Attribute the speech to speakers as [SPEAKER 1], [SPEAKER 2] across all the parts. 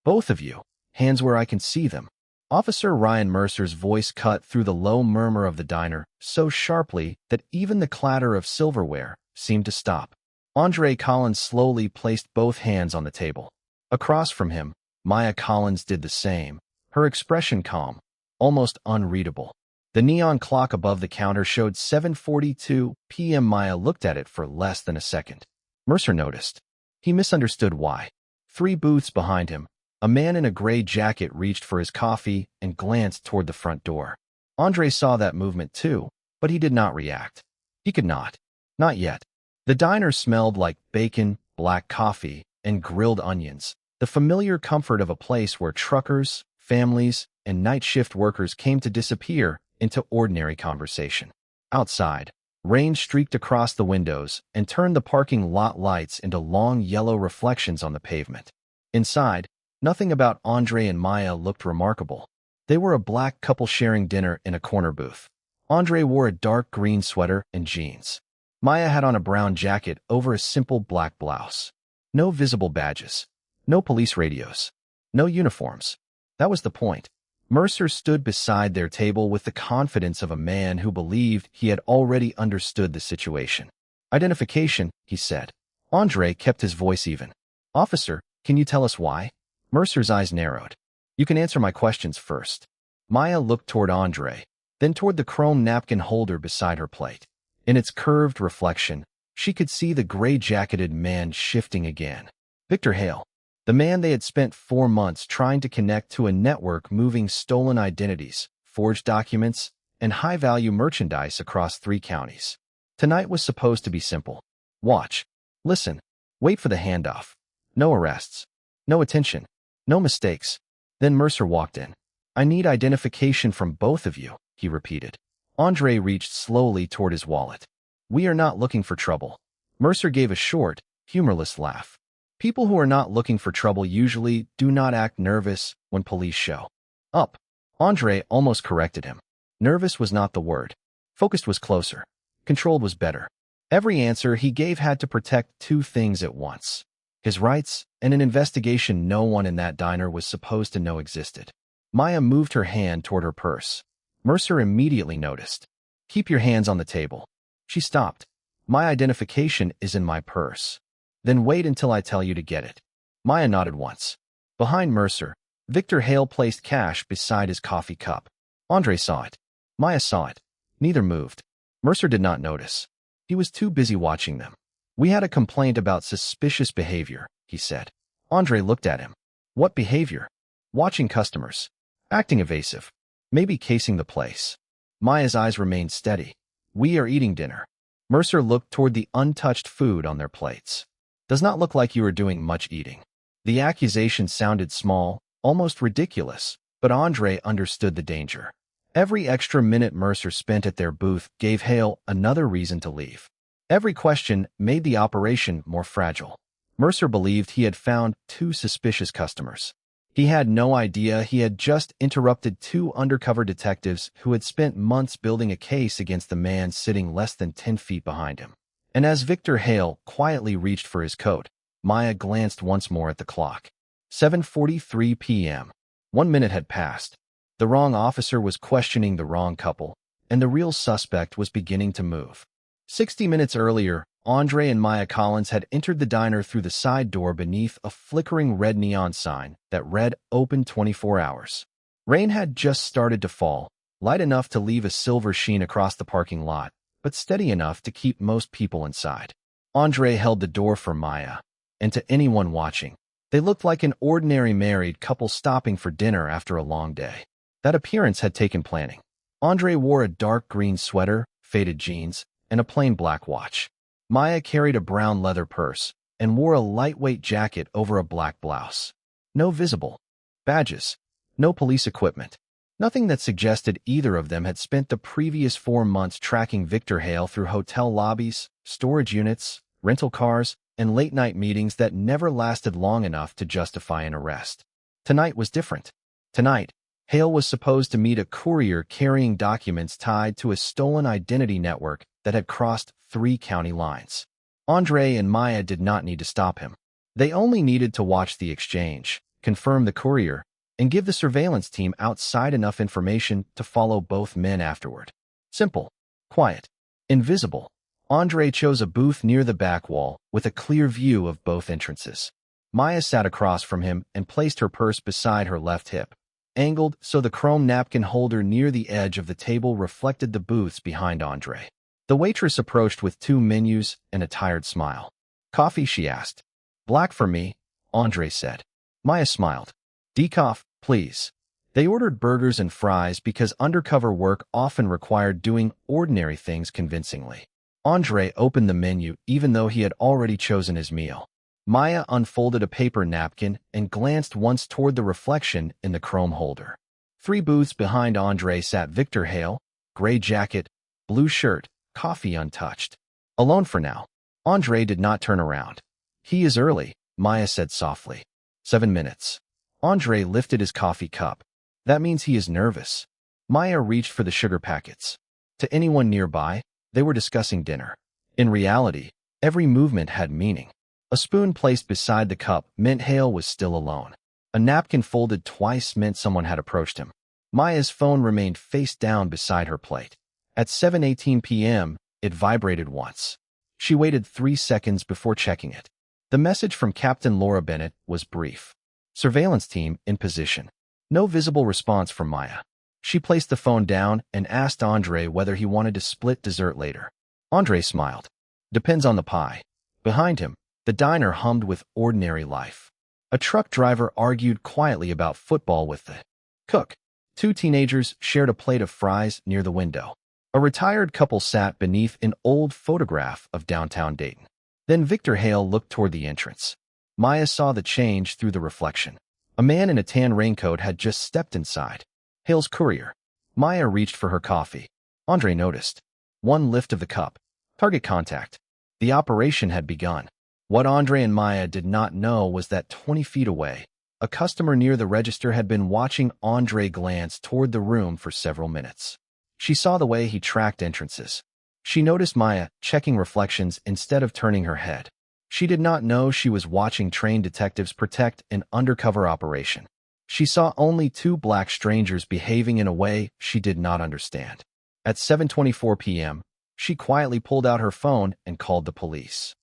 [SPEAKER 1] Both of you. Hands where I can see them. Officer Ryan Mercer's voice cut through the low murmur of the diner so sharply that even the clatter of silverware seemed to stop. Andre Collins slowly placed both hands on the table. Across from him, Maya Collins did the same, her expression calm, almost unreadable. The neon clock above the counter showed 7:42 p.m. Maya looked at it for less than a second. Mercer noticed. He misunderstood why. 3 booths behind him, a man in a gray jacket reached for his coffee and glanced toward the front door. Andre saw that movement too, but he did not react. He could not. Not yet. The diner smelled like bacon, black coffee, and grilled onions, the familiar comfort of a place where truckers, families, and night shift workers came to disappear into ordinary conversation. Outside, rain streaked across the windows and turned the parking lot lights into long yellow reflections on the pavement. Inside, nothing about Andre and Maya looked remarkable. They were a black couple sharing dinner in a corner booth. Andre wore a dark green sweater and jeans. Maya had on a brown jacket over a simple black blouse. No visible badges. No police radios. No uniforms. That was the point. Mercer stood beside their table with the confidence of a man who believed he had already understood the situation. Identification, he said. Andre kept his voice even. Officer, can you tell us why? Mercer's eyes narrowed. You can answer my questions first. Maya looked toward Andre, then toward the chrome napkin holder beside her plate. In its curved reflection, she could see the gray-jacketed man shifting again. Victor Hale, the man they had spent 4 months trying to connect to a network moving stolen identities, forged documents, and high-value merchandise across 3 counties. Tonight was supposed to be simple. Watch. Listen. Wait for the handoff. No arrests. No attention. No mistakes. Then Mercer walked in. I need identification from both of you, he repeated. Andre reached slowly toward his wallet. We are not looking for trouble. Mercer gave a short, humorless laugh. People who are not looking for trouble usually do not act nervous when police show up. Andre almost corrected him. Nervous was not the word. Focused was closer. Controlled was better. Every answer he gave had to protect 2 things at once. His rights and an investigation no one in that diner was supposed to know existed. Maya moved her hand toward her purse. Mercer immediately noticed. Keep your hands on the table. She stopped. My identification is in my purse. Then wait until I tell you to get it. Maya nodded once. Behind Mercer, Victor Hale placed cash beside his coffee cup. Andre saw it. Maya saw it. Neither moved. Mercer did not notice. He was too busy watching them. We had a complaint about suspicious behavior, he said. Andre looked at him. What behavior? Watching customers. Acting evasive. Maybe casing the place. Maya's eyes remained steady. We are eating dinner. Mercer looked toward the untouched food on their plates. Does not look like you are doing much eating. The accusation sounded small, almost ridiculous, but Andre understood the danger. Every extra minute Mercer spent at their booth gave Hale another reason to leave. Every question made the operation more fragile. Mercer believed he had found 2 suspicious customers. He had no idea he had just interrupted 2 undercover detectives who had spent months building a case against the man sitting less than 10 feet behind him. And as Victor Hale quietly reached for his coat, Maya glanced once more at the clock. 7:43 p.m. 1 minute had passed. The wrong officer was questioning the wrong couple, and the real suspect was beginning to move. 60 minutes earlier, Andre and Maya Collins had entered the diner through the side door beneath a flickering red neon sign that read open 24 hours. Rain had just started to fall, light enough to leave a silver sheen across the parking lot, but steady enough to keep most people inside. Andre held the door for Maya, and to anyone watching, they looked like an ordinary married couple stopping for dinner after a long day. That appearance had taken planning. Andre wore a dark green sweater, faded jeans, and a plain black watch. Maya carried a brown leather purse and wore a lightweight jacket over a black blouse. No visible badges, no police equipment. Nothing that suggested either of them had spent the previous 4 months tracking Victor Hale through hotel lobbies, storage units, rental cars, and late-night meetings that never lasted long enough to justify an arrest. Tonight was different. Tonight, Hale was supposed to meet a courier carrying documents tied to a stolen identity network that had crossed 3 county lines. Andre and Maya did not need to stop him. They only needed to watch the exchange, confirm the courier, and give the surveillance team outside enough information to follow both men afterward. Simple, quiet, invisible. Andre chose a booth near the back wall with a clear view of both entrances. Maya sat across from him and placed her purse beside her left hip, angled so the chrome napkin holder near the edge of the table reflected the booths behind Andre. The waitress approached with 2 menus and a tired smile. "Coffee?" she asked. "Black for me," Andre said. Maya smiled. "Decaf, please." They ordered burgers and fries because undercover work often required doing ordinary things convincingly. Andre opened the menu even though he had already chosen his meal. Maya unfolded a paper napkin and glanced once toward the reflection in the chrome holder. 3 booths behind Andre sat Victor Hale, gray jacket, blue shirt, coffee untouched. Alone for now. Andre did not turn around. "He is early," Maya said softly. 7 minutes. Andre lifted his coffee cup. "That means he is nervous." Maya reached for the sugar packets. To anyone nearby, they were discussing dinner. In reality, every movement had meaning. A spoon placed beside the cup meant Hale was still alone. A napkin folded twice meant someone had approached him. Maya's phone remained face down beside her plate. At 7:18 p.m., it vibrated once. She waited 3 seconds before checking it. The message from Captain Laura Bennett was brief. "Surveillance team in position." No visible response from Maya. She placed the phone down and asked Andre whether he wanted to split dessert later. Andre smiled. "Depends on the pie." Behind him, the diner hummed with ordinary life. A truck driver argued quietly about football with the cook. 2 teenagers shared a plate of fries near the window. A retired couple sat beneath an old photograph of downtown Dayton. Then Victor Hale looked toward the entrance. Maya saw the change through the reflection. A man in a tan raincoat had just stepped inside. Hale's courier. Maya reached for her coffee. Andre noticed. 1 lift of the cup. Target contact. The operation had begun. What Andre and Maya did not know was that 20 feet away, a customer near the register had been watching Andre glance toward the room for several minutes. She saw the way he tracked entrances. She noticed Maya checking reflections instead of turning her head. She did not know she was watching trained detectives protect an undercover operation. She saw only 2 black strangers behaving in a way she did not understand. At 7:24 p.m., she quietly pulled out her phone and called the police.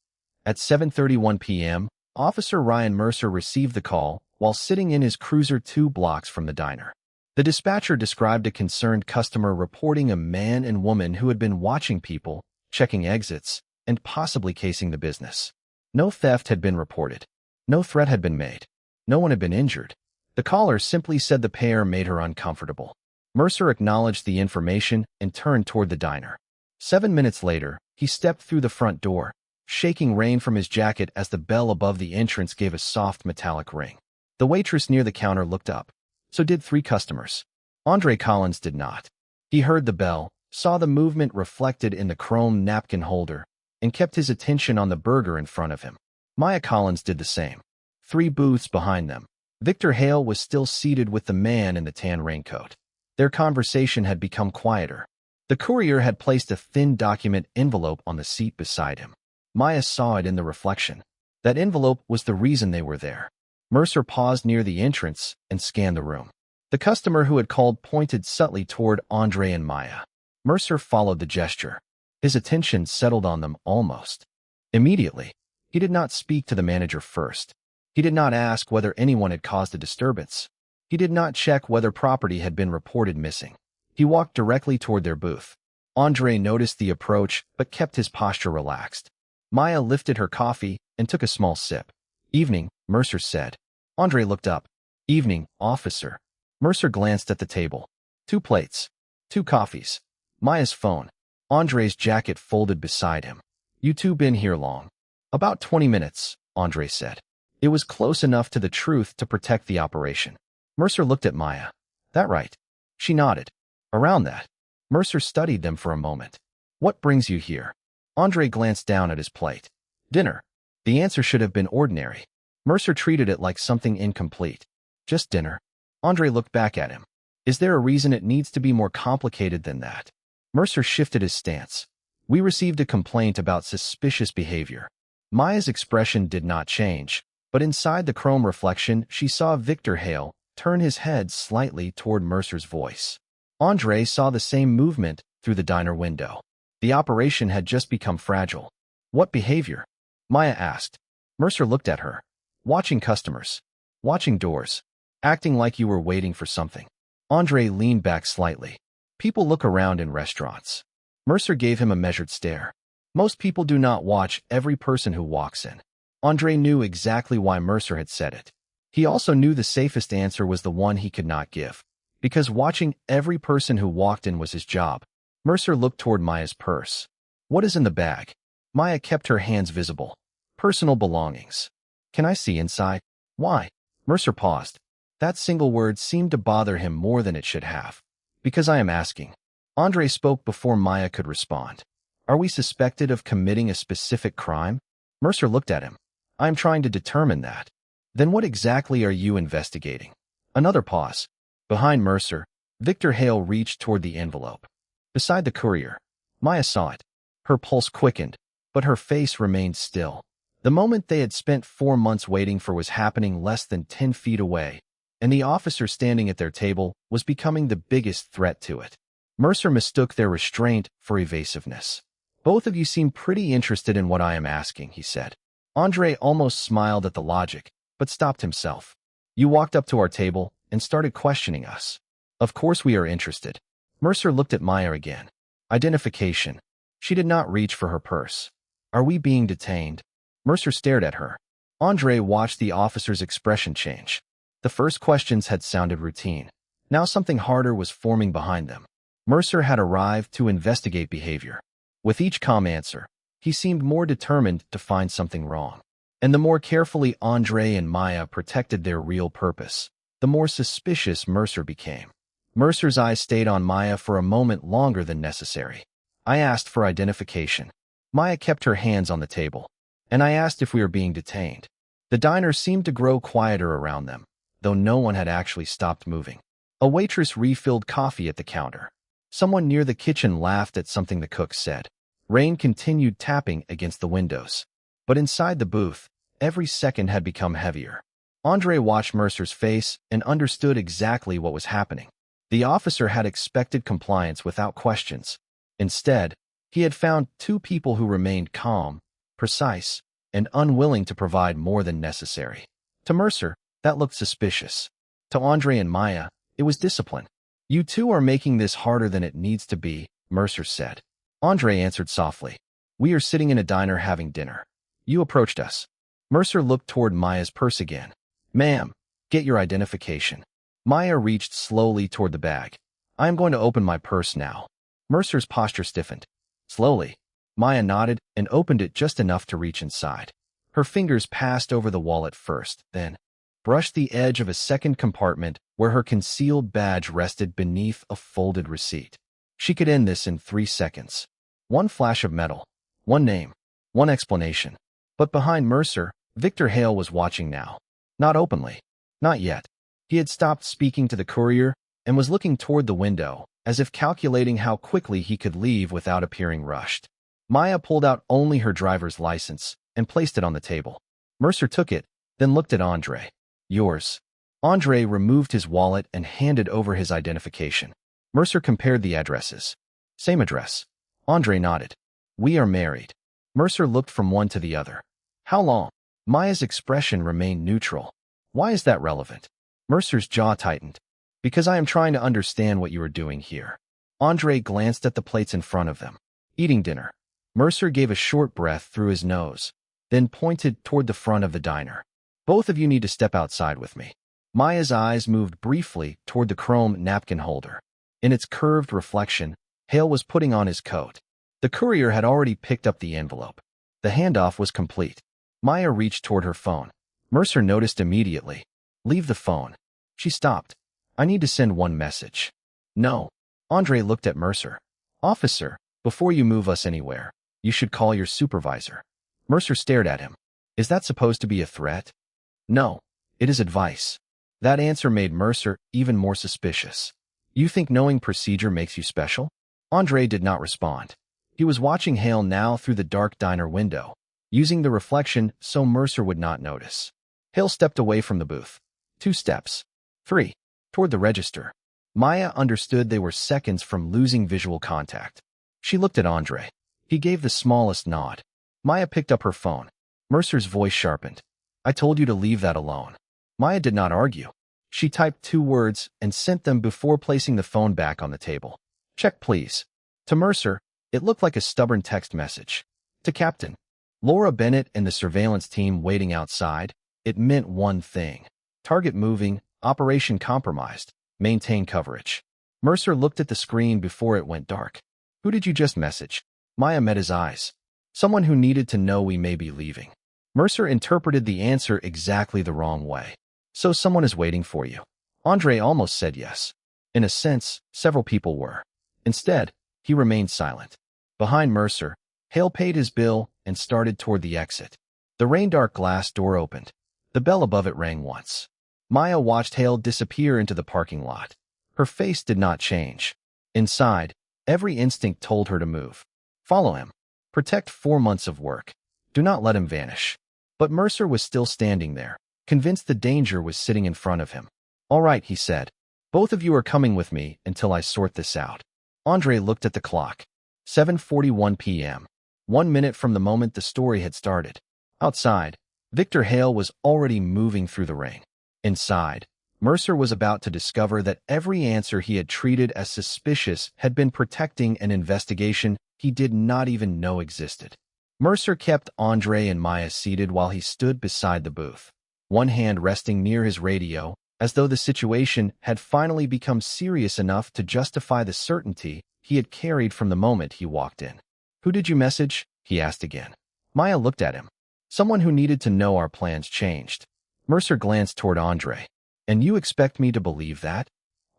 [SPEAKER 1] At 7:31 p.m., Officer Ryan Mercer received the call while sitting in his cruiser 2 blocks from the diner. The dispatcher described a concerned customer reporting a man and woman who had been watching people, checking exits, and possibly casing the business. No theft had been reported. No threat had been made. No one had been injured. The caller simply said the pair made her uncomfortable. Mercer acknowledged the information and turned toward the diner. 7 minutes later, he stepped through the front door, shaking rain from his jacket as the bell above the entrance gave a soft metallic ring. The waitress near the counter looked up. So did 3 customers. Andre Collins did not. He heard the bell, saw the movement reflected in the chrome napkin holder, and kept his attention on the burger in front of him. Maya Collins did the same. 3 booths behind them. Victor Hale was still seated with the man in the tan raincoat. Their conversation had become quieter. The courier had placed a thin document envelope on the seat beside him. Maya saw it in the reflection. That envelope was the reason they were there. Mercer paused near the entrance and scanned the room. The customer who had called pointed subtly toward Andre and Maya. Mercer followed the gesture. His attention settled on them almost immediately. He did not speak to the manager first. He did not ask whether anyone had caused a disturbance. He did not check whether property had been reported missing. He walked directly toward their booth. Andre noticed the approach but kept his posture relaxed. Maya lifted her coffee and took a small sip. "Evening," Mercer said. Andre looked up. "Evening, officer." Mercer glanced at the table. 2 plates. 2 coffees. Maya's phone. Andre's jacket folded beside him. "You 2 been here long?" "About 20 minutes, Andre said. It was close enough to the truth to protect the operation. Mercer looked at Maya. "That right?" She nodded. "Around that." Mercer studied them for a moment. "What brings you here?" Andre glanced down at his plate. "Dinner." The answer should have been ordinary. Mercer treated it like something incomplete. "Just dinner." Andre looked back at him. "Is there a reason it needs to be more complicated than that?" Mercer shifted his stance. "We received a complaint about suspicious behavior." Maya's expression did not change. But inside the chrome reflection, she saw Victor Hale turn his head slightly toward Mercer's voice. Andre saw the same movement through the diner window. The operation had just become fragile. What behavior? Maya asked. Mercer looked at her. Watching customers. Watching doors. Acting like you were waiting for something. Andre leaned back slightly. People look around in restaurants. Mercer gave him a measured stare. Most people do not watch every person who walks in. Andre knew exactly why Mercer had said it. He also knew the safest answer was the one he could not give. Because watching every person who walked in was his job. Mercer looked toward Maya's purse. What is in the bag? Maya kept her hands visible. Personal belongings. Can I see inside? Why? Mercer paused. That single word seemed to bother him more than it should have. Because I am asking. Andre spoke before Maya could respond. Are we suspected of committing a specific crime? Mercer looked at him. I am trying to determine that. Then what exactly are you investigating? Another pause. Behind Mercer, Victor Hale reached toward the envelope. Beside the courier. Maya saw it. Her pulse quickened, but her face remained still. The moment they had spent 4 months waiting for was happening less than 10 feet away, and the officer standing at their table was becoming the biggest threat to it. Mercer mistook their restraint for evasiveness. Both of you seem pretty interested in what I am asking, he said. Andre almost smiled at the logic, but stopped himself. You walked up to our table and started questioning us. Of course we are interested. Mercer looked at Maya again. Identification. She did not reach for her purse. Are we being detained? Mercer stared at her. Andre watched the officer's expression change. The first questions had sounded routine. Now something harder was forming behind them. Mercer had arrived to investigate behavior. With each calm answer, he seemed more determined to find something wrong. And the more carefully Andre and Maya protected their real purpose, the more suspicious Mercer became. Mercer's eyes stayed on Maya for a moment longer than necessary. I asked for identification. Maya kept her hands on the table. And I asked if we were being detained. The diner seemed to grow quieter around them, though no one had actually stopped moving. A waitress refilled coffee at the counter. Someone near the kitchen laughed at something the cook said. Rain continued tapping against the windows. But inside the booth, every second had become heavier. Andre watched Mercer's face and understood exactly what was happening. The officer had expected compliance without questions. Instead, he had found 2 people who remained calm, precise, and unwilling to provide more than necessary. To Mercer, that looked suspicious. To Andre and Maya, it was discipline. You 2 are making this harder than it needs to be, Mercer said. Andre answered softly. We are sitting in a diner having dinner. You approached us. Mercer looked toward Maya's purse again. Ma'am, get your identification. Maya reached slowly toward the bag. I am going to open my purse now. Mercer's posture stiffened. Slowly, Maya nodded and opened it just enough to reach inside. Her fingers passed over the wallet first, then brushed the edge of a second compartment where her concealed badge rested beneath a folded receipt. She could end this in 3 seconds. One flash of metal, one name, one explanation. But behind Mercer, Victor Hale was watching now. Not openly. Not yet. He had stopped speaking to the courier and was looking toward the window, as if calculating how quickly he could leave without appearing rushed. Maya pulled out only her driver's license and placed it on the table. Mercer took it, then looked at Andre. Yours. Andre removed his wallet and handed over his identification. Mercer compared the addresses. Same address. Andre nodded. We are married. Mercer looked from one to the other. How long? Maya's expression remained neutral. Why is that relevant? Mercer's jaw tightened. Because I am trying to understand what you are doing here. Andre glanced at the plates in front of them. Eating dinner. Mercer gave a short breath through his nose, then pointed toward the front of the diner. Both of you need to step outside with me. Maya's eyes moved briefly toward the chrome napkin holder. In its curved reflection, Hale was putting on his coat. The courier had already picked up the envelope. The handoff was complete. Maya reached toward her phone. Mercer noticed immediately. Leave the phone. She stopped. I need to send one message. No. Andre looked at Mercer. Officer, before you move us anywhere, you should call your supervisor. Mercer stared at him. Is that supposed to be a threat? No. It is advice. That answer made Mercer even more suspicious. You think knowing procedure makes you special? Andre did not respond. He was watching Hale now through the dark diner window, using the reflection so Mercer would not notice. Hale stepped away from the booth. 2 steps. 3. Toward the register. Maya understood they were seconds from losing visual contact. She looked at Andre. He gave the smallest nod. Maya picked up her phone. Mercer's voice sharpened. I told you to leave that alone. Maya did not argue. She typed 2 words and sent them before placing the phone back on the table. Check, please. To Mercer, it looked like a stubborn text message. To Captain Laura Bennett and the surveillance team waiting outside, it meant one thing. Target moving, operation compromised, maintain coverage. Mercer looked at the screen before it went dark. Who did you just message? Maya met his eyes. Someone who needed to know we may be leaving. Mercer interpreted the answer exactly the wrong way. So someone is waiting for you. Andre almost said yes. In a sense, several people were. Instead, he remained silent. Behind Mercer, Hale paid his bill and started toward the exit. The rain-dark glass door opened. The bell above it rang once. Maya watched Hale disappear into the parking lot. Her face did not change. Inside, every instinct told her to move. Follow him. Protect 4 months of work. Do not let him vanish. But Mercer was still standing there, convinced the danger was sitting in front of him. All right, he said. Both of you are coming with me until I sort this out. Andre looked at the clock. 7:41 p.m. 1 minute from the moment the story had started. Outside, Victor Hale was already moving through the rain. Inside, Mercer was about to discover that every answer he had treated as suspicious had been protecting an investigation he did not even know existed. Mercer kept Andre and Maya seated while he stood beside the booth, one hand resting near his radio, as though the situation had finally become serious enough to justify the certainty he had carried from the moment he walked in. Who did you message? He asked again. Maya looked at him. Someone who needed to know our plans changed. Mercer glanced toward Andre. And you expect me to believe that?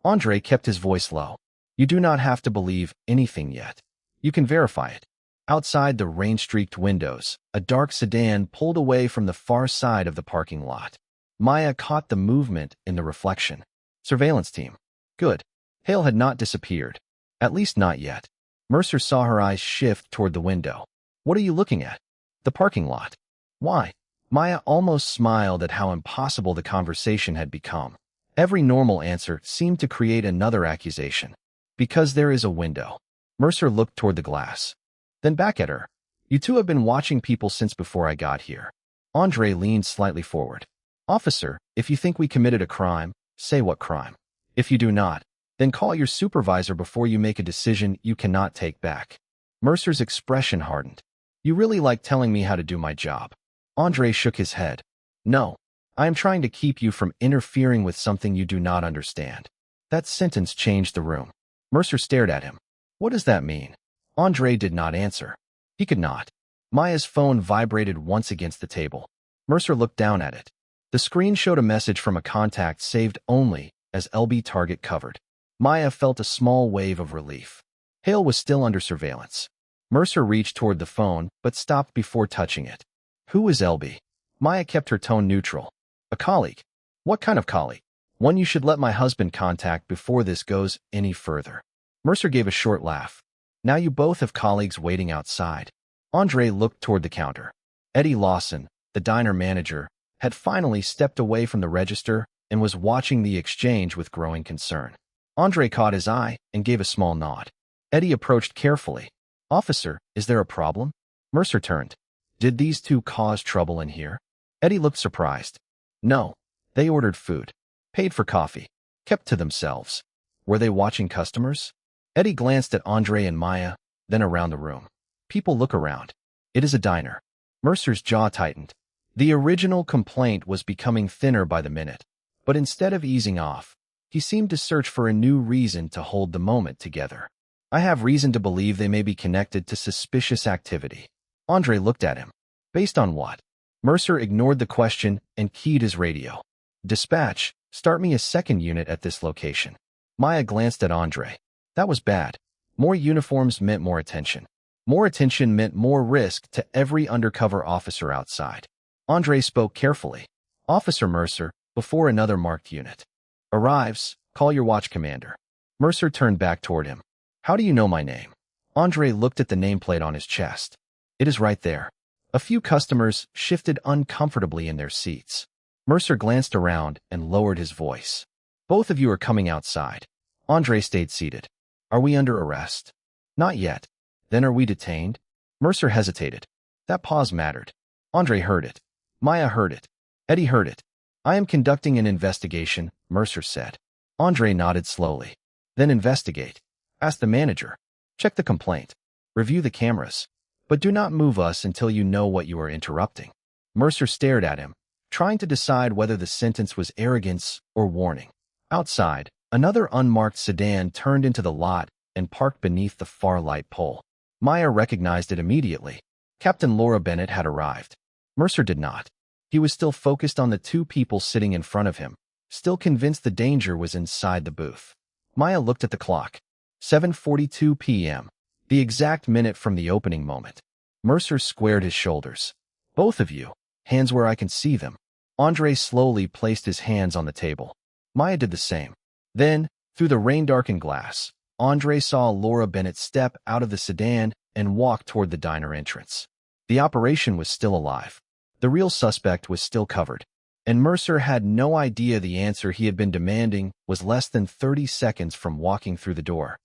[SPEAKER 1] Andre kept his voice low. You do not have to believe anything yet. You can verify it. Outside the rain-streaked windows, a dark sedan pulled away from the far side of the parking lot. Maya caught the movement in the reflection. Surveillance team. Good. Hale had not disappeared. At least not yet. Mercer saw her eyes shift toward the window. What are you looking at? The parking lot. Why? Maya almost smiled at how impossible the conversation had become. Every normal answer seemed to create another accusation. Because there is a window. Mercer looked toward the glass. Then back at her. You two have been watching people since before I got here. Andre leaned slightly forward. Officer, if you think we committed a crime, say what crime. If you do not, then call your supervisor before you make a decision you cannot take back. Mercer's expression hardened. You really like telling me how to do my job. Andre shook his head. No, I am trying to keep you from interfering with something you do not understand. That sentence changed the room. Mercer stared at him. What does that mean? Andre did not answer. He could not. Maya's phone vibrated once against the table. Mercer looked down at it. The screen showed a message from a contact saved only as LB target covered. Maya felt a small wave of relief. Hale was still under surveillance. Mercer reached toward the phone, but stopped before touching it. Who is LB? Maya kept her tone neutral. A colleague. What kind of colleague? One you should let my husband contact before this goes any further. Mercer gave a short laugh. Now you both have colleagues waiting outside. Andre looked toward the counter. Eddie Lawson, the diner manager, had finally stepped away from the register and was watching the exchange with growing concern. Andre caught his eye and gave a small nod. Eddie approached carefully. Officer, is there a problem? Mercer turned. Did these two cause trouble in here? Eddie looked surprised. No. They ordered food. Paid for coffee. Kept to themselves. Were they watching customers? Eddie glanced at Andre and Maya, then around the room. People look around. It is a diner. Mercer's jaw tightened. The original complaint was becoming thinner by the minute. But instead of easing off, he seemed to search for a new reason to hold the moment together. I have reason to believe they may be connected to suspicious activity. Andre looked at him. Based on what? Mercer ignored the question and keyed his radio. Dispatch, start me a second unit at this location. Maya glanced at Andre. That was bad. More uniforms meant more attention. More attention meant more risk to every undercover officer outside. Andre spoke carefully. Officer Mercer, before another marked unit. Arrives, call your watch commander. Mercer turned back toward him. How do you know my name? Andre looked at the nameplate on his chest. It is right there. A few customers shifted uncomfortably in their seats. Mercer glanced around and lowered his voice. Both of you are coming outside. Andre stayed seated. Are we under arrest? Not yet. Then are we detained? Mercer hesitated. That pause mattered. Andre heard it. Maya heard it. Eddie heard it. I am conducting an investigation, Mercer said. Andre nodded slowly. Then investigate. Ask the manager. Check the complaint. Review the cameras. But do not move us until you know what you are interrupting. Mercer stared at him, trying to decide whether the sentence was arrogance or warning. Outside, another unmarked sedan turned into the lot and parked beneath the far light pole. Maya recognized it immediately. Captain Laura Bennett had arrived. Mercer did not. He was still focused on the two people sitting in front of him, still convinced the danger was inside the booth. Maya looked at the clock. 7:42 p.m., the exact minute from the opening moment. Mercer squared his shoulders. Both of you, hands where I can see them. Andre slowly placed his hands on the table. Maya did the same. Then, through the rain-darkened glass, Andre saw Laura Bennett step out of the sedan and walk toward the diner entrance. The operation was still alive. The real suspect was still covered, and Mercer had no idea the answer he had been demanding was less than 30 seconds from walking through the door.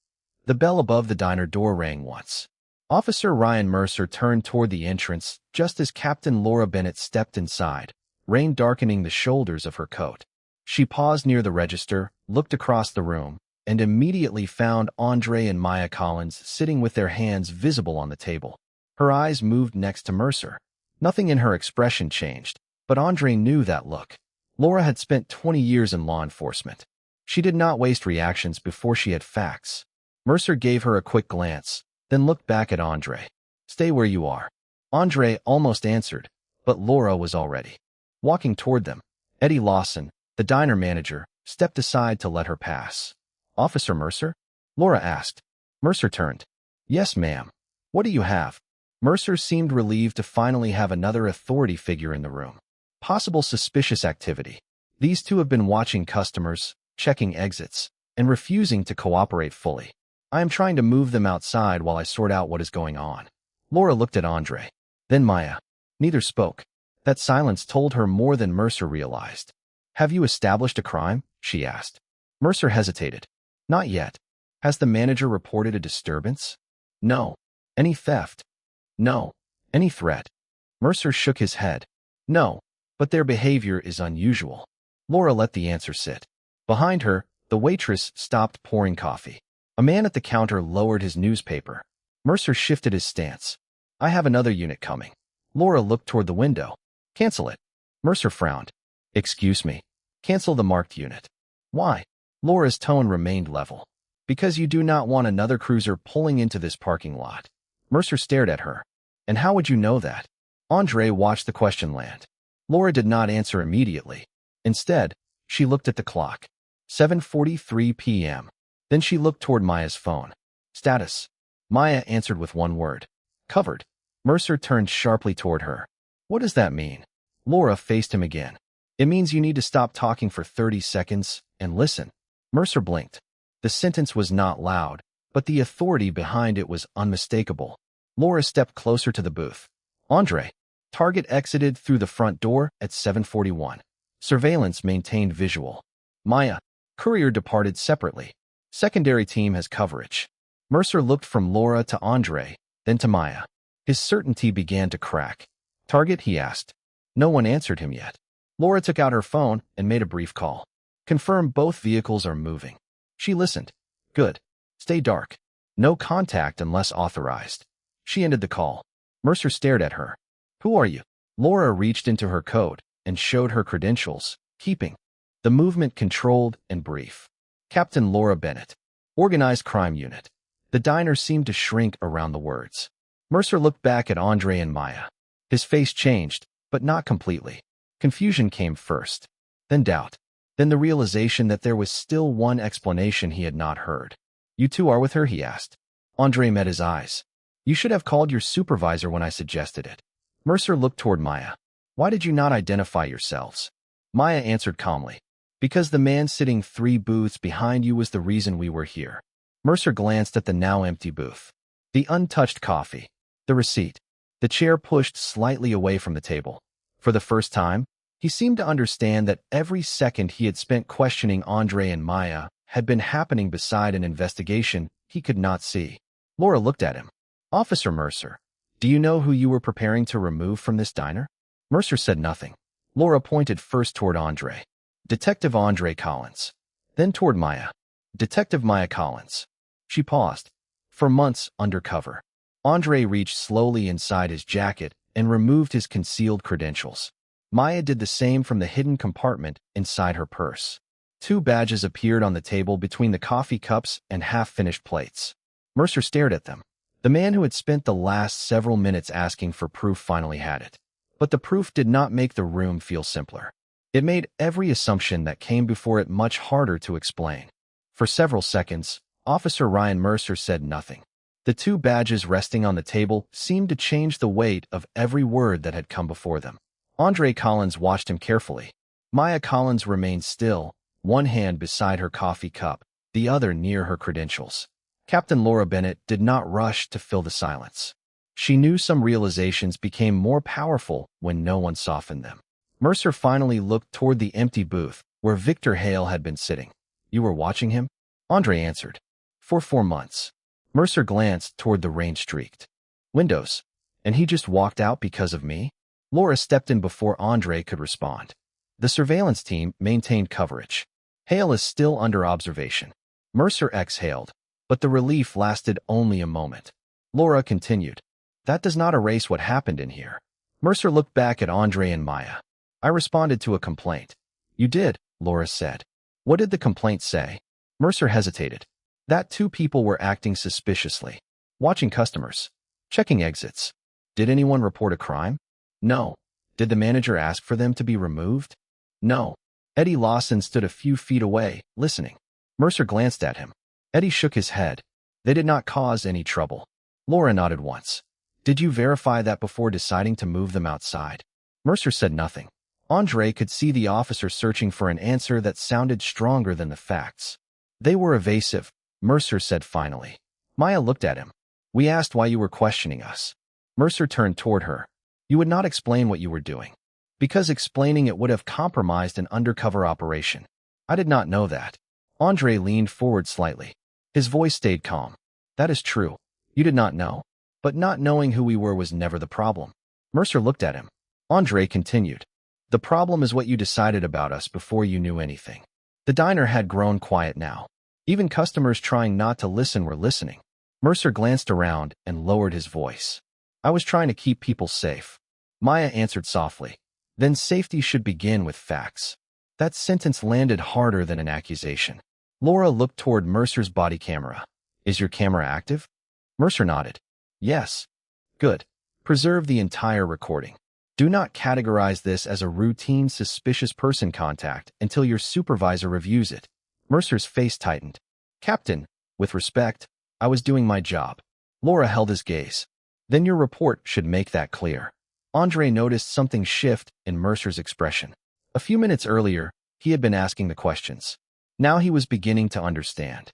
[SPEAKER 1] The bell above the diner door rang once. Officer Ryan Mercer turned toward the entrance just as Captain Laura Bennett stepped inside, rain darkening the shoulders of her coat. She paused near the register, looked across the room, and immediately found Andre and Maya Collins sitting with their hands visible on the table. Her eyes moved next to Mercer. Nothing in her expression changed, but Andre knew that look. Laura had spent 20 years in law enforcement. She did not waste reactions before she had facts. Mercer gave her a quick glance, then looked back at Andre. Stay where you are. Andre almost answered, but Laura was already walking toward them. Eddie Lawson, the diner manager, stepped aside to let her pass. Officer Mercer? Laura asked. Mercer turned. Yes, ma'am. What do you have? Mercer seemed relieved to finally have another authority figure in the room. Possible suspicious activity. These two have been watching customers, checking exits, and refusing to cooperate fully. I am trying to move them outside while I sort out what is going on. Laura looked at Andre. Then Maya. Neither spoke. That silence told her more than Mercer realized. Have you established a crime? She asked. Mercer hesitated. Not yet. Has the manager reported a disturbance? No. Any theft? No. Any threat? Mercer shook his head. No. But their behavior is unusual. Laura let the answer sit. Behind her, the waitress stopped pouring coffee. A man at the counter lowered his newspaper. Mercer shifted his stance. I have another unit coming. Laura looked toward the window. Cancel it. Mercer frowned. Excuse me. Cancel the marked unit. Why? Laura's tone remained level. Because you do not want another cruiser pulling into this parking lot. Mercer stared at her. And how would you know that? Andre watched the question land. Laura did not answer immediately. Instead, she looked at the clock. 7:43 p.m. Then she looked toward Maya's phone. Status. Maya answered with one word. Covered. Mercer turned sharply toward her. What does that mean? Laura faced him again. It means you need to stop talking for 30 seconds and listen. Mercer blinked. The sentence was not loud, but the authority behind it was unmistakable. Laura stepped closer to the booth. Andre. Target exited through the front door at 7:41. Surveillance maintained visual. Maya. Courier departed separately. Secondary team has coverage. Mercer looked from Laura to Andre, then to Maya. His certainty began to crack. Target, he asked. No one answered him yet. Laura took out her phone and made a brief call. Confirm both vehicles are moving. She listened. Good. Stay dark. No contact unless authorized. She ended the call. Mercer stared at her. Who are you? Laura reached into her coat and showed her credentials, keeping the movement controlled and brief. Captain Laura Bennett. Organized Crime Unit. The diner seemed to shrink around the words. Mercer looked back at Andre and Maya. His face changed, but not completely. Confusion came first, then doubt, then the realization that there was still one explanation he had not heard. You two are with her, he asked. Andre met his eyes. You should have called your supervisor when I suggested it. Mercer looked toward Maya. Why did you not identify yourselves? Maya answered calmly. Because the man sitting 3 booths behind you was the reason we were here. Mercer glanced at the now empty booth. The untouched coffee. The receipt. The chair pushed slightly away from the table. For the first time, He seemed to understand that every second he had spent questioning Andre and Maya had been happening beside an investigation he could not see. Laura looked at him. Officer Mercer, do you know who you were preparing to remove from this diner? Mercer said nothing. Laura pointed first toward Andre. Detective Andre Collins. Then toward Maya. Detective Maya Collins. She paused. For months, undercover. Andre reached slowly inside his jacket and removed his concealed credentials. Maya did the same from the hidden compartment inside her purse. 2 badges appeared on the table between the coffee cups and half-finished plates. Mercer stared at them. The man who had spent the last several minutes asking for proof finally had it. But the proof did not make the room feel simpler. It made every assumption that came before it much harder to explain. For several seconds, Officer Ryan Mercer said nothing. The 2 badges resting on the table seemed to change the weight of every word that had come before them. Andre Collins watched him carefully. Maya Collins remained still, one hand beside her coffee cup, the other near her credentials. Captain Laura Bennett did not rush to fill the silence. She knew some realizations became more powerful when no one softened them. Mercer finally looked toward the empty booth where Victor Hale had been sitting. You were watching him? Andre answered. For 4 months. Mercer glanced toward the rain-streaked windows. And he just walked out because of me? Laura stepped in before Andre could respond. The surveillance team maintained coverage. Hale is still under observation. Mercer exhaled, but the relief lasted only a moment. Laura continued. That does not erase what happened in here. Mercer looked back at Andre and Maya. I responded to a complaint. You did, Laura said. What did the complaint say? Mercer hesitated. That 2 people were acting suspiciously. Watching customers. Checking exits. Did anyone report a crime? No. Did the manager ask for them to be removed? No. Eddie Lawson stood a few feet away, listening. Mercer glanced at him. Eddie shook his head. They did not cause any trouble. Laura nodded once. Did you verify that before deciding to move them outside? Mercer said nothing. Andre could see the officer searching for an answer that sounded stronger than the facts. They were evasive, Mercer said finally. Maya looked at him. We asked why you were questioning us. Mercer turned toward her. You would not explain what you were doing. Because explaining it would have compromised an undercover operation. I did not know that. Andre leaned forward slightly. His voice stayed calm. That is true. You did not know. But not knowing who we were was never the problem. Mercer looked at him. Andre continued. The problem is what you decided about us before you knew anything. The diner had grown quiet now. Even customers trying not to listen were listening. Mercer glanced around and lowered his voice. I was trying to keep people safe. Maya answered softly. Then safety should begin with facts. That sentence landed harder than an accusation. Laura looked toward Mercer's body camera. Is your camera active? Mercer nodded. Yes. Good. Preserve the entire recording. Do not categorize this as a routine suspicious person contact until your supervisor reviews it. Mercer's face tightened. Captain, with respect, I was doing my job. Laura held his gaze. Then your report should make that clear. Andre noticed something shift in Mercer's expression. A few minutes earlier, he had been asking the questions. Now he was beginning to understand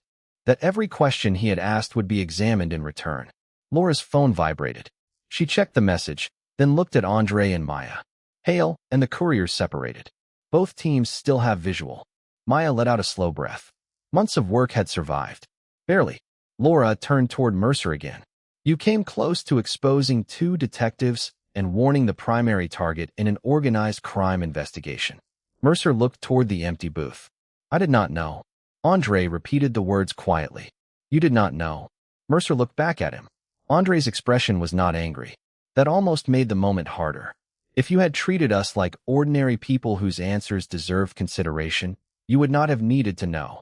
[SPEAKER 1] that every question he had asked would be examined in return. Laura's phone vibrated. She checked the message, then looked at Andre and Maya. Hale and the couriers separated. Both teams still have visual. Maya let out a slow breath. Months of work had survived. Barely. Laura turned toward Mercer again. You came close to exposing 2 detectives and warning the primary target in an organized crime investigation. Mercer looked toward the empty booth. I did not know. Andre repeated the words quietly. You did not know. Mercer looked back at him. Andre's expression was not angry. That almost made the moment harder. If you had treated us like ordinary people whose answers deserved consideration, you would not have needed to know.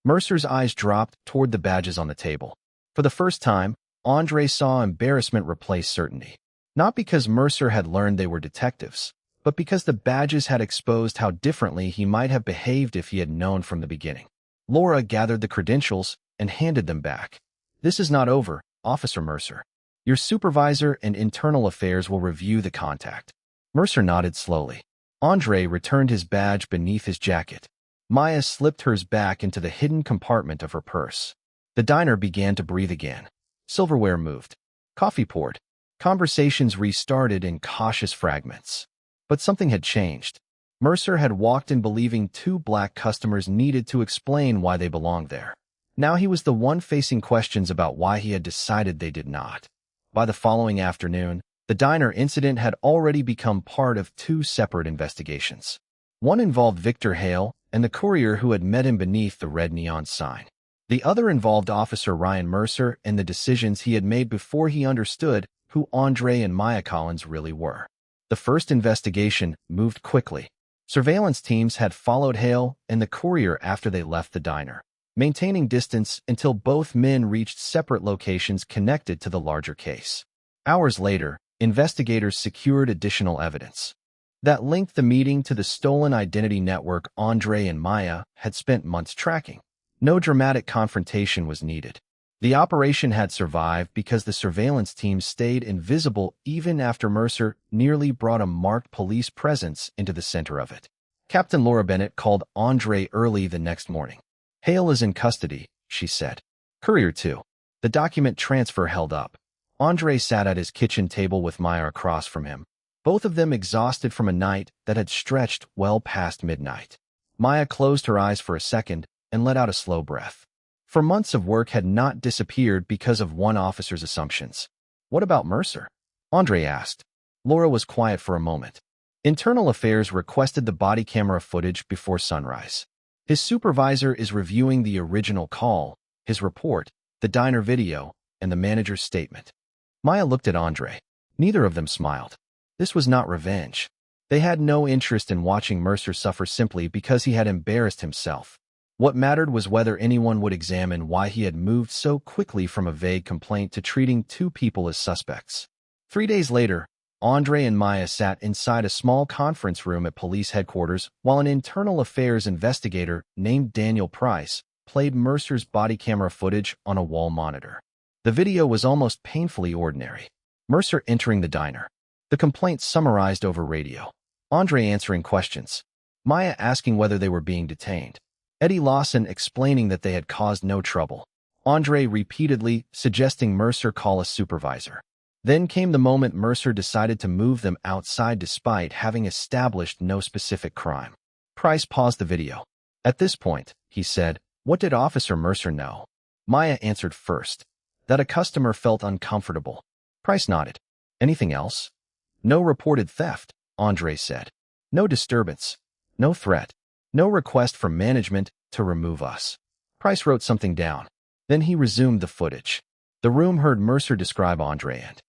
[SPEAKER 1] Mercer's eyes dropped toward the badges on the table. For the first time, Andre saw embarrassment replace certainty. Not because Mercer had learned they were detectives, but because the badges had exposed how differently he might have behaved if he had known from the beginning. Laura gathered the credentials and handed them back. This is not over, Officer Mercer. Your supervisor and internal affairs will review the contact. Mercer nodded slowly. Andre returned his badge beneath his jacket. Maya slipped hers back into the hidden compartment of her purse. The diner began to breathe again. Silverware moved. Coffee poured. Conversations restarted in cautious fragments. But something had changed. Mercer had walked in believing two black customers needed to explain why they belonged there. Now he was the one facing questions about why he had decided they did not. By the following afternoon, the diner incident had already become part of two separate investigations. One involved Victor Hale and the courier who had met him beneath the red neon sign. The other involved Officer Ryan Mercer and the decisions he had made before he understood who Andre and Maya Collins really were. The first investigation moved quickly. Surveillance teams had followed Hale and the courier after they left the diner, maintaining distance until both men reached separate locations connected to the larger case. Hours later, investigators secured additional evidence that linked the meeting to the stolen identity network Andre and Maya had spent months tracking. No dramatic confrontation was needed. The operation had survived because the surveillance team stayed invisible even after Mercer nearly brought a marked police presence into the center of it. Captain Laura Bennett called Andre early the next morning. "Hale is in custody," she said. "Courier too." The document transfer held up. Andre sat at his kitchen table with Maya across from him, both of them exhausted from a night that had stretched well past midnight. Maya closed her eyes for a second and let out a slow breath. For months of work had not disappeared because of one officer's assumptions. "What about Mercer?" Andre asked. Laura was quiet for a moment. "Internal Affairs requested the body camera footage before sunrise. His supervisor is reviewing the original call, his report, the diner video, and the manager's statement." Maya looked at Andre. Neither of them smiled. This was not revenge. They had no interest in watching Mercer suffer simply because he had embarrassed himself. What mattered was whether anyone would examine why he had moved so quickly from a vague complaint to treating two people as suspects. 3 days later, Andre and Maya sat inside a small conference room at police headquarters while an internal affairs investigator named Daniel Price played Mercer's body camera footage on a wall monitor. The video was almost painfully ordinary. Mercer entering the diner. The complaint summarized over radio. Andre answering questions. Maya asking whether they were being detained. Eddie Lawson explaining that they had caused no trouble. Andre repeatedly suggesting Mercer call a supervisor. Then came the moment Mercer decided to move them outside despite having established no specific crime. Price paused the video. "At this point," he said, "what did Officer Mercer know?" Maya answered first. "That a customer felt uncomfortable." Price nodded. "Anything else?" "No reported theft," Andre said. "No disturbance. No threat. No request from management to remove us." Price wrote something down. Then he resumed the footage. The room heard Mercer describe Andre and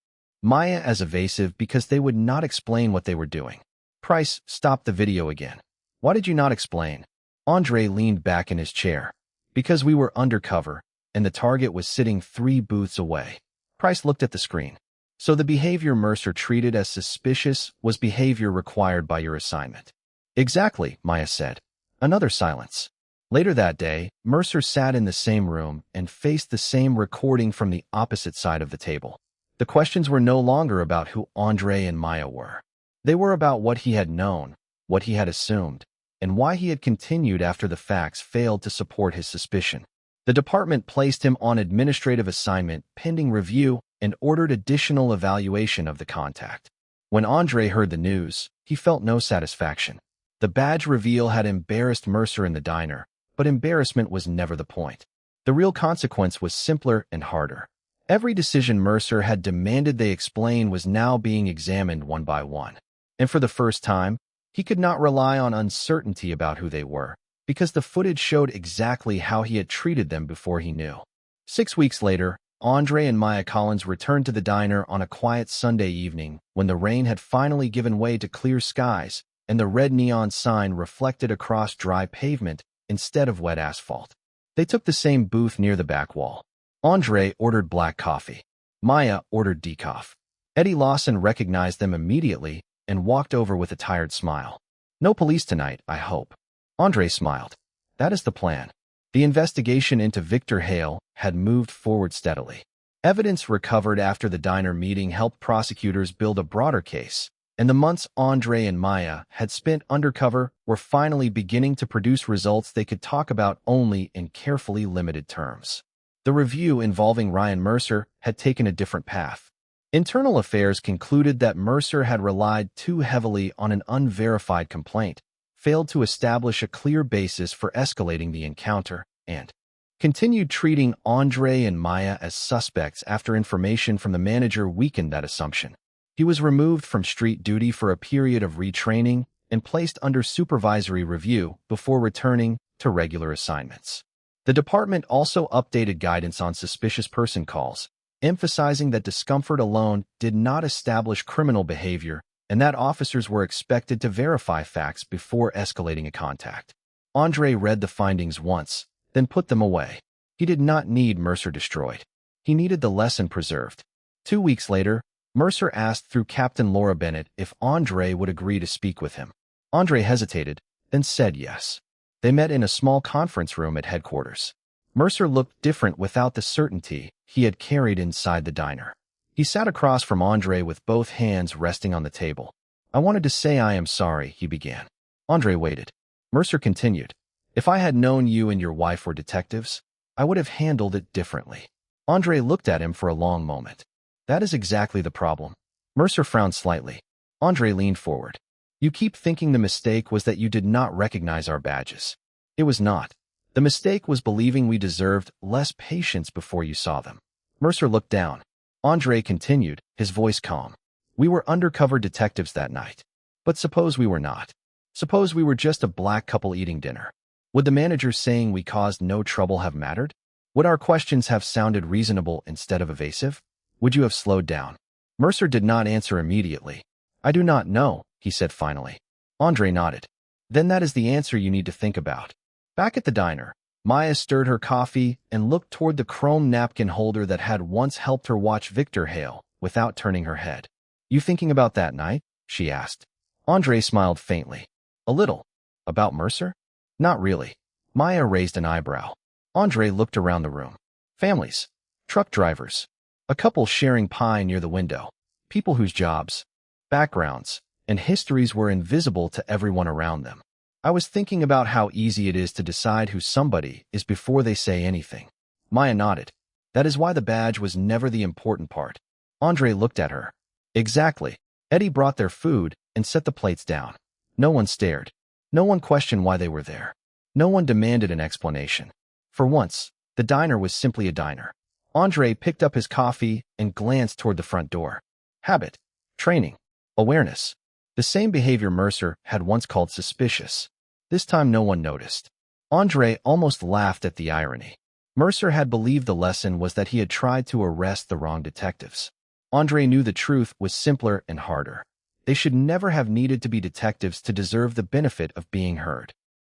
[SPEAKER 1] Maya as evasive because they would not explain what they were doing. Price stopped the video again. "Why did you not explain?" Andre leaned back in his chair. "Because we were undercover, and the target was sitting 3 booths away." Price looked at the screen. "So the behavior Mercer treated as suspicious was behavior required by your assignment." "Exactly," Maya said. Another silence. Later that day, Mercer sat in the same room and faced the same recording from the opposite side of the table. The questions were no longer about who Andre and Maya were. They were about what he had known, what he had assumed, and why he had continued after the facts failed to support his suspicion. The department placed him on administrative assignment pending review and ordered additional evaluation of the contact. When Andre heard the news, he felt no satisfaction. The badge reveal had embarrassed Mercer in the diner, but embarrassment was never the point. The real consequence was simpler and harder. Every decision Mercer had demanded they explain was now being examined one by one. And for the first time, he could not rely on uncertainty about who they were, because the footage showed exactly how he had treated them before he knew. 6 weeks later, Andre and Maya Collins returned to the diner on a quiet Sunday evening when the rain had finally given way to clear skies and the red neon sign reflected across dry pavement instead of wet asphalt. They took the same booth near the back wall. Andre ordered black coffee. Maya ordered decaf. Eddie Lawson recognized them immediately and walked over with a tired smile. "No police tonight, I hope." Andre smiled. "That is the plan." The investigation into Victor Hale had moved forward steadily. Evidence recovered after the diner meeting helped prosecutors build a broader case, and the months Andre and Maya had spent undercover were finally beginning to produce results they could talk about only in carefully limited terms. The review involving Ryan Mercer had taken a different path. Internal Affairs concluded that Mercer had relied too heavily on an unverified complaint, failed to establish a clear basis for escalating the encounter, and continued treating Andre and Maya as suspects after information from the manager weakened that assumption. He was removed from street duty for a period of retraining and placed under supervisory review before returning to regular assignments. The department also updated guidance on suspicious person calls, emphasizing that discomfort alone did not establish criminal behavior and that officers were expected to verify facts before escalating a contact. Andre read the findings once, then put them away. He did not need Mercer destroyed. He needed the lesson preserved. 2 weeks later, Mercer asked through Captain Laura Bennett if Andre would agree to speak with him. Andre hesitated, then said yes. They met in a small conference room at headquarters. Mercer looked different without the certainty he had carried inside the diner. He sat across from Andre with both hands resting on the table. "I wanted to say I am sorry," he began. Andre waited. Mercer continued, "If I had known you and your wife were detectives, I would have handled it differently." Andre looked at him for a long moment. "That is exactly the problem." Mercer frowned slightly. Andre leaned forward. "You keep thinking the mistake was that you did not recognize our badges. It was not. The mistake was believing we deserved less patience before you saw them." Mercer looked down. Andre continued, his voice calm. "We were undercover detectives that night. But suppose we were not. Suppose we were just a black couple eating dinner. Would the manager saying we caused no trouble have mattered? Would our questions have sounded reasonable instead of evasive? Would you have slowed down?" Mercer did not answer immediately. "I do not know," he said finally. Andre nodded. "Then that is the answer you need to think about." Back at the diner, Maya stirred her coffee and looked toward the chrome napkin holder that had once helped her watch Victor Hale without turning her head. "You thinking about that night?" she asked. Andre smiled faintly. "A little. About Mercer?" "Not really." Maya raised an eyebrow. Andre looked around the room. Families. Truck drivers. A couple sharing pie near the window. People whose jobs, backgrounds, and histories were invisible to everyone around them. "I was thinking about how easy it is to decide who somebody is before they say anything." Maya nodded. "That is why the badge was never the important part." Andre looked at her. "Exactly." Eddie brought their food and set the plates down. No one stared. No one questioned why they were there. No one demanded an explanation. For once, the diner was simply a diner. Andre picked up his coffee and glanced toward the front door. Habit. Training. Awareness. The same behavior Mercer had once called suspicious. This time no one noticed. Andre almost laughed at the irony. Mercer had believed the lesson was that he had tried to arrest the wrong detectives. Andre knew the truth was simpler and harder. They should never have needed to be detectives to deserve the benefit of being heard.